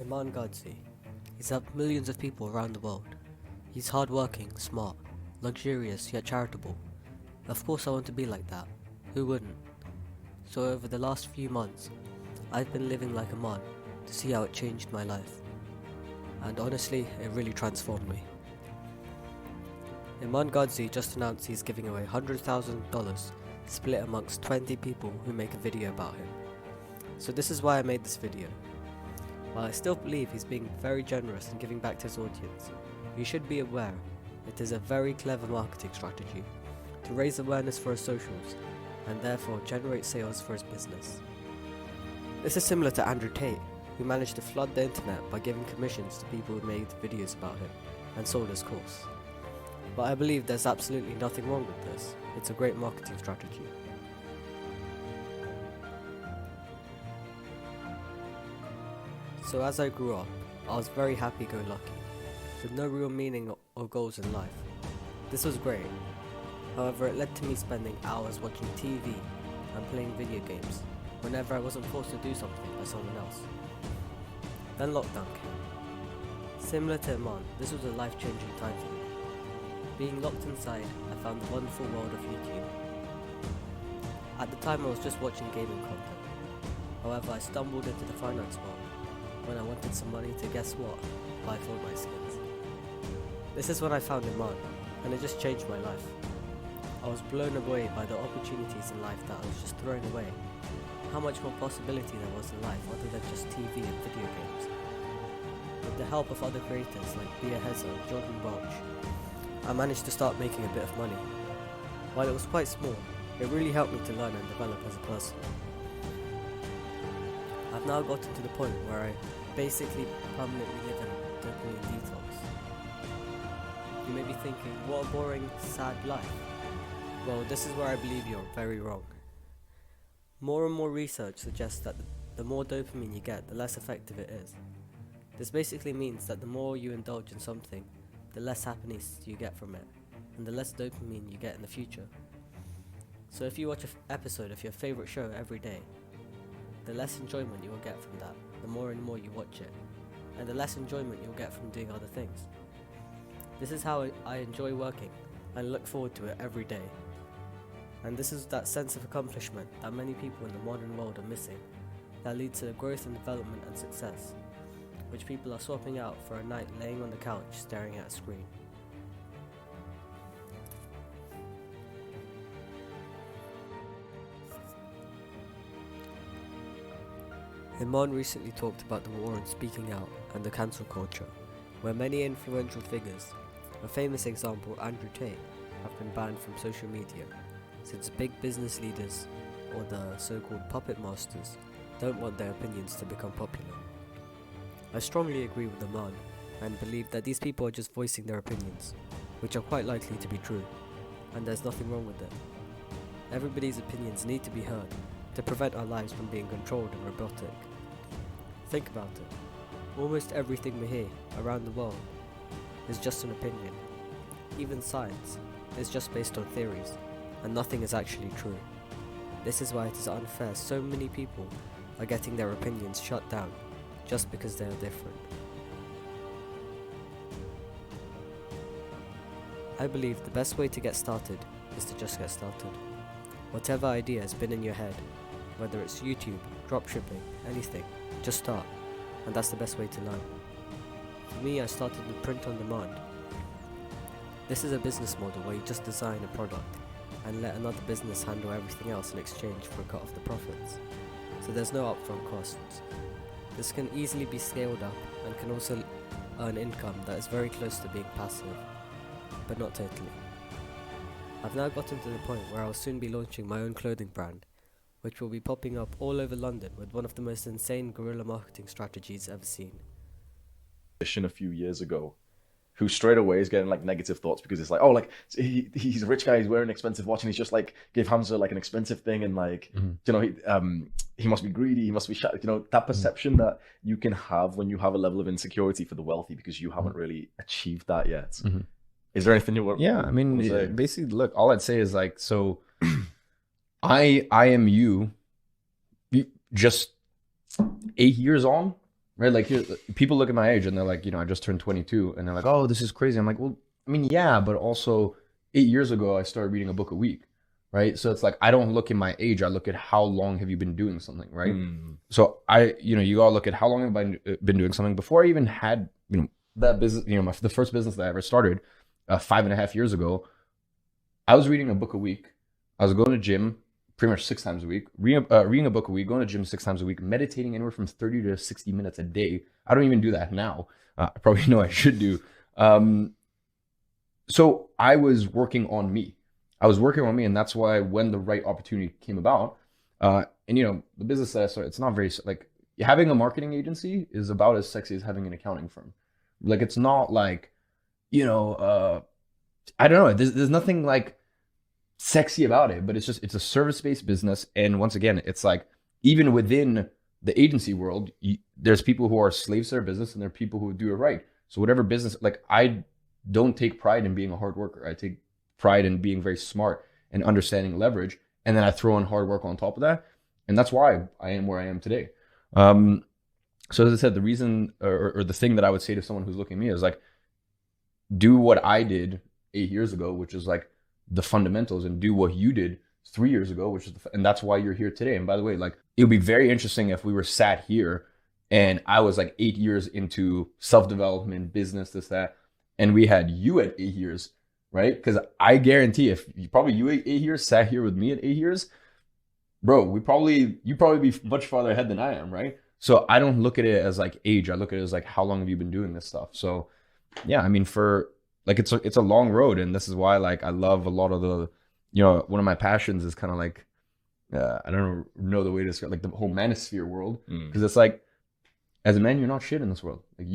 Iman Gadzhi. He's helped millions of people around the world. He's hardworking, smart, luxurious yet charitable. Of course I want to be like that. Who wouldn't? So over the last few months, I've been living like Iman to see how it changed my life. And honestly, it really transformed me. Iman Gadzhi just announced he's giving away $100,000 split amongst 20 people who make a video about him. So this is why I made this video. While I still believe he's being very generous and giving back to his audience, you should be aware it is a very clever marketing strategy to raise awareness for his socials and therefore generate sales for his business. This is similar to Andrew Tate, who managed to flood the internet by giving commissions to people who made videos about him and sold his course. But I believe there's absolutely nothing wrong with this. It's a great marketing strategy. So as I grew up, I was very happy-go-lucky, with no real meaning or goals in life. This was great. However, it led to me spending hours watching TV and playing video games whenever I wasn't forced to do something by someone else. Then lockdown came. Similar to Iman, this was a life-changing time for me. Being locked inside, I found the wonderful world of YouTube. At the time I was just watching gaming content. However, I stumbled into the finance world when I wanted some money to, guess what, buy Fortnite skins. This is when I found Iman, and it just changed my life. I was blown away by the opportunities in life that I was just throwing away. How much more possibility there was in life other than just TV and video games. With the help of other creators like Bia Hezza and Jordan Welch, I managed to start making a bit of money. While it was quite small, it really helped me to learn and develop as a person. I've now gotten to the point where I basically permanently live in a dopamine detox. You may be thinking, what a boring, sad life. Well, this is where I believe you're very wrong. More and more research suggests that the more dopamine you get, the less effective it is. This basically means that the more you indulge in something, the less happiness you get from it, and the less dopamine you get in the future. So if you watch an episode of your favorite show every day, the less enjoyment you will get from that, the more and more you watch it, and the less enjoyment you'll get from doing other things. This is how I enjoy working, and look forward to it every day. And this is that sense of accomplishment that many people in the modern world are missing, that leads to the growth and development and success, which people are swapping out for a night laying on the couch staring at a screen. Iman recently talked about the war on speaking out and the cancel culture, where many influential figures, a famous example Andrew Tate, have been banned from social media, since big business leaders, or the so-called puppet masters, don't want their opinions to become popular. I strongly agree with Iman, and believe that these people are just voicing their opinions, which are quite likely to be true, and there's nothing wrong with it. Everybody's opinions need to be heard, to prevent our lives from being controlled and robotic. Think about it. Almost everything we hear around the world is just an opinion. Even science is just based on theories, and nothing is actually true. This is why it is unfair so many people are getting their opinions shut down just because they are different. I believe the best way to get started is to just get started. Whatever idea has been in your head, whether it's YouTube, dropshipping, anything, just start, and that's the best way to learn. For me, I started with print on demand. This is a business model where you just design a product and let another business handle everything else in exchange for a cut of the profits. So there's no upfront costs. This can easily be scaled up and can also earn income that is very close to being passive, but not totally. I've now gotten to the point where I'll soon be launching my own clothing brand, which will be popping up all over London with one of the most insane guerrilla marketing strategies ever seen. A few years ago, who straight away is getting like negative thoughts because it's like, oh, like he's a rich guy, he's wearing an expensive watch, and he's just like gave Hamza like an expensive thing, and like you know he must be greedy, he must be you know, that perception that you can have when you have a level of insecurity for the wealthy because you haven't really achieved that yet. Is there anything you want? Yeah, I mean, basically, look, all I'd say is like, so I am you just 8 years on, right? Like people look at my age and they're like, I just turned 22, and they're like, oh, this is crazy. I'm like, well, I mean, yeah, but also 8 years ago, I started reading a book a week, right? So it's like, I don't look at my age. I look at how long have you been doing something, right? So you gotta look at how long have I been doing something before I even had, that business, the first business that I ever started 5.5 years ago. I was reading a book a week. I was going to gym pretty much 6 times a week, reading a book a week, going to gym 6 times a week, meditating anywhere from 30 to 60 minutes a day. I don't even do that now. I probably know I should do. So I was working on me. And that's why when the right opportunity came about, and the business that I started, it's not very, like, having a marketing agency is about as sexy as having an accounting firm. Like, it's not like, I don't know. There's nothing like sexy about it, but it's a service-based business. And once again, it's like, even within the agency world, there's people who are slaves to their business and there are people who do it right. So whatever business, like, I don't take pride in being a hard worker. I take pride in being very smart and understanding leverage. And then I throw in hard work on top of that. And that's why I am where I am today. So as I said, the reason or the thing that I would say to someone who's looking at me is like, do what I did 8 years ago, which is like the fundamentals, and do what you did 3 years ago, which is and that's why you're here today. And by the way, like, it would be very interesting if we were sat here and I was like 8 years into self-development, business, this, that, and we had you at 8 years, right? Because I guarantee if you 8 years sat here with me at 8 years, bro, you'd probably be much farther ahead than I am, right? So I don't look at it as like age. I look at it as like, how long have you been doing this stuff? So yeah, I mean, for like, it's a long road, and this is why, like, I love a lot of the, one of my passions is kind of like, I don't know the way to describe, like, the whole manosphere world, because it's like, as a man, you're not shit in this world. Like,